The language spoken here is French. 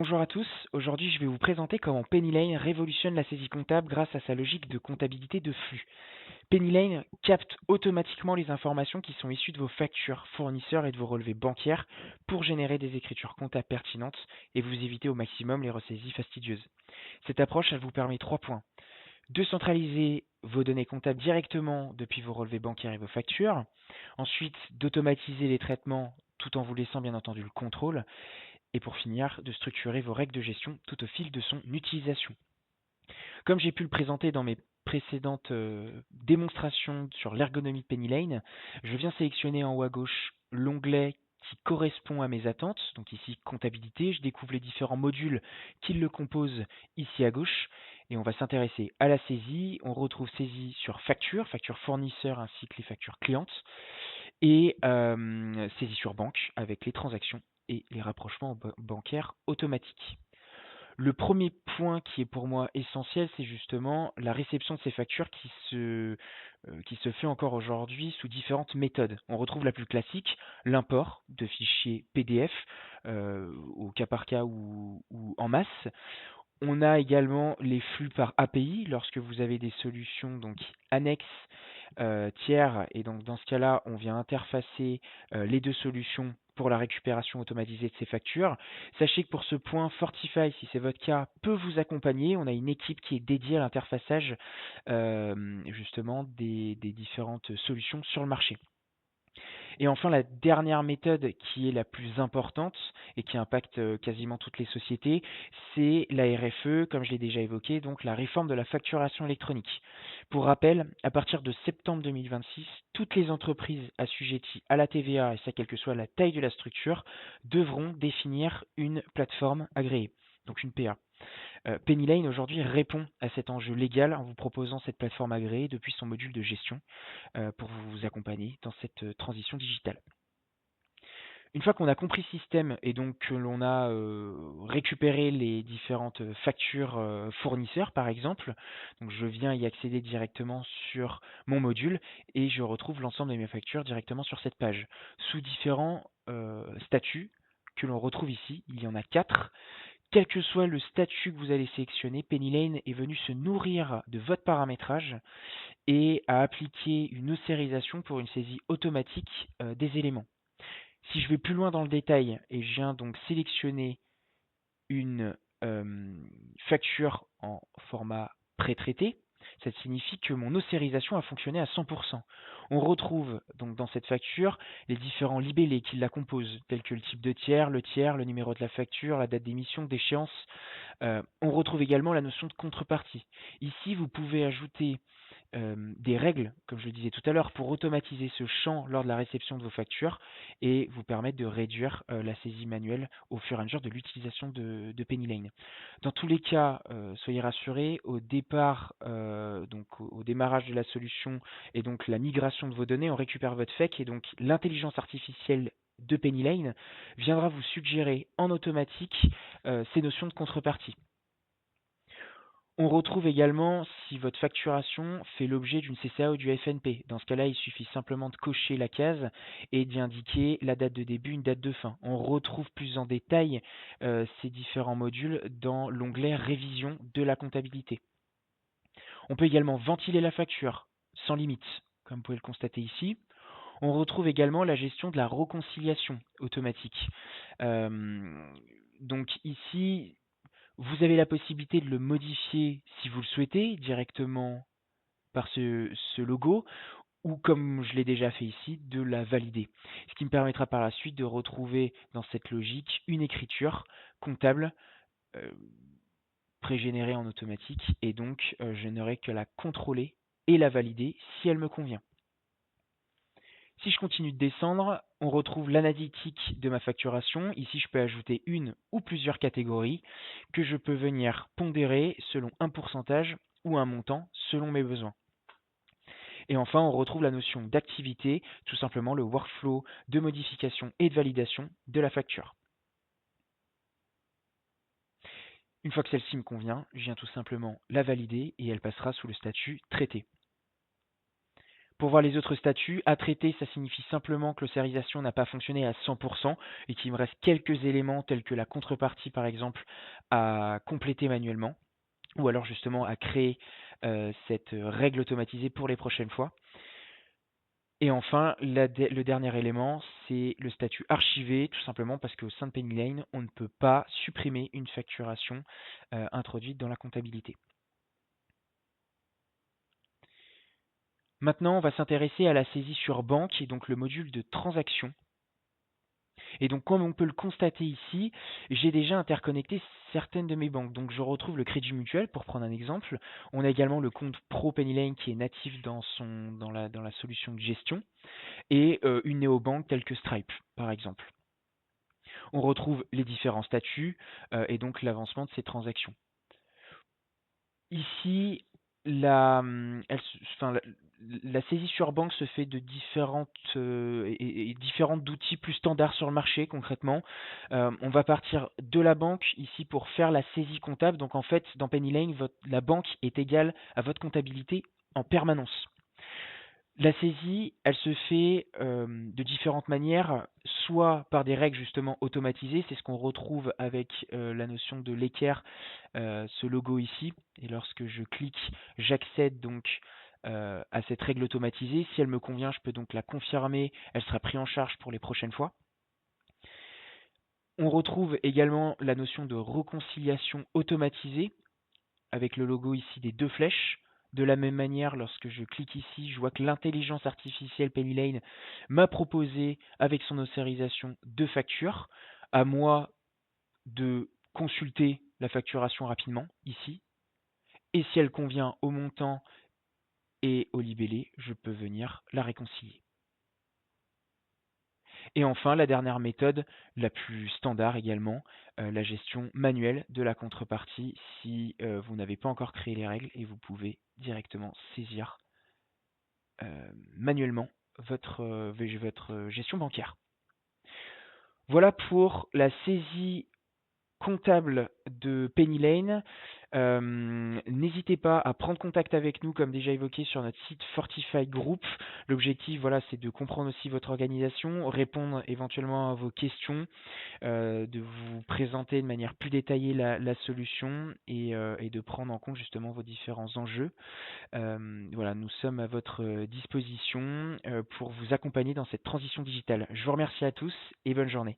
Bonjour à tous, aujourd'hui je vais vous présenter comment PennyLane révolutionne la saisie comptable grâce à sa logique de comptabilité de flux. PennyLane capte automatiquement les informations qui sont issues de vos factures fournisseurs et de vos relevés bancaires pour générer des écritures comptables pertinentes et vous éviter au maximum les ressaisies fastidieuses. Cette approche, elle vous permet 3 points. De centraliser vos données comptables directement depuis vos relevés bancaires et vos factures. Ensuite, d'automatiser les traitements tout en vous laissant bien entendu le contrôle. Et pour finir, de structurer vos règles de gestion tout au fil de son utilisation. Comme j'ai pu le présenter dans mes précédentes démonstrations sur l'ergonomie de PennyLane, je viens sélectionner en haut à gauche l'onglet qui correspond à mes attentes, donc ici comptabilité, je découvre les différents modules qui le composent ici à gauche, et on va s'intéresser à la saisie, on retrouve saisie sur facture, facture fournisseur ainsi que les factures clientes, et saisie sur banque avec les transactions et les rapprochements bancaires automatiques. Le premier point qui est pour moi essentiel, c'est justement la réception de ces factures qui se fait encore aujourd'hui sous différentes méthodes. On retrouve la plus classique, l'import de fichiers PDF au cas par cas ou en masse. On a également les flux par API lorsque vous avez des solutions donc annexes tiers, et donc dans ce cas-là, on vient interfacer les deux solutions pour la récupération automatisée de ces factures. Sachez que pour ce point, Fortify, si c'est votre cas, peut vous accompagner. On a une équipe qui est dédiée à l'interfaçage justement des différentes solutions sur le marché. Et enfin, la dernière méthode qui est la plus importante et qui impacte quasiment toutes les sociétés, c'est la RFE, comme je l'ai déjà évoqué, donc la réforme de la facturation électronique. Pour rappel, à partir de septembre 2026, toutes les entreprises assujetties à la TVA, et ça quelle que soit la taille de la structure, devront définir une plateforme agréée, donc une PA. PennyLane aujourd'hui répond à cet enjeu légal en vous proposant cette plateforme agréée depuis son module de gestion pour vous accompagner dans cette transition digitale. Une fois qu'on a compris ce système et donc que l'on a récupéré les différentes factures fournisseurs par exemple, donc je viens y accéder directement sur mon module et je retrouve l'ensemble de mes factures directement sur cette page, sous différents statuts que l'on retrouve ici. Il y en a 4. Quel que soit le statut que vous allez sélectionner, PennyLane est venu se nourrir de votre paramétrage et a appliqué une ossérisation pour une saisie automatique des éléments. Si je vais plus loin dans le détail et je viens donc sélectionner une facture en format pré-traité, ça signifie que mon ossérisation a fonctionné à 100%. On retrouve donc dans cette facture les différents libellés qui la composent, tels que le type de tiers, le numéro de la facture, la date d'émission, d'échéance. On retrouve également la notion de contrepartie. Ici, vous pouvez ajouter des règles, comme je le disais tout à l'heure, pour automatiser ce champ lors de la réception de vos factures et vous permettre de réduire la saisie manuelle au fur et à mesure de l'utilisation de PennyLane. Dans tous les cas, soyez rassurés, au départ, donc au démarrage de la solution et donc la migration de vos données, on récupère votre FEC et donc l'intelligence artificielle de PennyLane viendra vous suggérer en automatique ces notions de contrepartie. On retrouve également si votre facturation fait l'objet d'une CCA ou du FNP. Dans ce cas-là, il suffit simplement de cocher la case et d'y indiquer la date de début, une date de fin. On retrouve plus en détail ces différents modules dans l'onglet Révision de la comptabilité. On peut également ventiler la facture sans limite, comme vous pouvez le constater ici. On retrouve également la gestion de la réconciliation automatique. Donc ici, vous avez la possibilité de le modifier si vous le souhaitez directement par ce logo ou comme je l'ai déjà fait ici, de la valider. Ce qui me permettra par la suite de retrouver dans cette logique une écriture comptable euh, pré-générée en automatique et donc je n'aurai que la contrôler et la valider si elle me convient. Si je continue de descendre, on retrouve l'analytique de ma facturation. Ici, je peux ajouter une ou plusieurs catégories que je peux venir pondérer selon un pourcentage ou un montant selon mes besoins. Et enfin, on retrouve la notion d'activité, tout simplement le workflow de modification et de validation de la facture. Une fois que celle-ci me convient, je viens tout simplement la valider et elle passera sous le statut traité. Pour voir les autres statuts, à traiter, ça signifie simplement que l'ossarisation n'a pas fonctionné à 100% et qu'il me reste quelques éléments tels que la contrepartie par exemple à compléter manuellement ou alors justement à créer cette règle automatisée pour les prochaines fois. Et enfin, le dernier élément, c'est le statut archivé, tout simplement parce qu'au sein de PennyLane, on ne peut pas supprimer une facturation introduite dans la comptabilité. Maintenant, on va s'intéresser à la saisie sur banque et donc le module de transaction. Et donc, comme on peut le constater ici, j'ai déjà interconnecté certaines de mes banques. Donc, je retrouve le Crédit Mutuel, pour prendre un exemple. On a également le compte Pro PennyLane qui est natif dans la solution de gestion et une néobanque telle que Stripe, par exemple. On retrouve les différents statuts et donc l'avancement de ces transactions. Ici, la saisie sur banque se fait de différentes d'outils plus standards sur le marché concrètement. On va partir de la banque ici pour faire la saisie comptable. Donc en fait, dans PennyLane, la banque est égale à votre comptabilité en permanence. La saisie, elle se fait de différentes manières, soit par des règles justement automatisées, c'est ce qu'on retrouve avec la notion de l'équerre, ce logo ici, et lorsque je clique, j'accède donc à cette règle automatisée. Si elle me convient, je peux donc la confirmer, elle sera prise en charge pour les prochaines fois. On retrouve également la notion de réconciliation automatisée, avec le logo ici des deux flèches. De la même manière, lorsque je clique ici, je vois que l'intelligence artificielle PennyLane m'a proposé, avec son ossarisation, deux factures. À moi de consulter la facturation rapidement, ici. Et si elle convient au montant et au libellé, je peux venir la réconcilier. Et enfin, la dernière méthode, la plus standard également, la gestion manuelle de la contrepartie si vous n'avez pas encore créé les règles et vous pouvez directement saisir manuellement votre gestion bancaire. Voilà pour la saisie comptable de PennyLane. N'hésitez pas à prendre contact avec nous, comme déjà évoqué sur notre site Fortify Group. L'objectif, voilà, c'est de comprendre aussi votre organisation, répondre éventuellement à vos questions, de vous présenter de manière plus détaillée la solution et de prendre en compte justement vos différents enjeux. Voilà, nous sommes à votre disposition pour vous accompagner dans cette transition digitale. Je vous remercie à tous et bonne journée.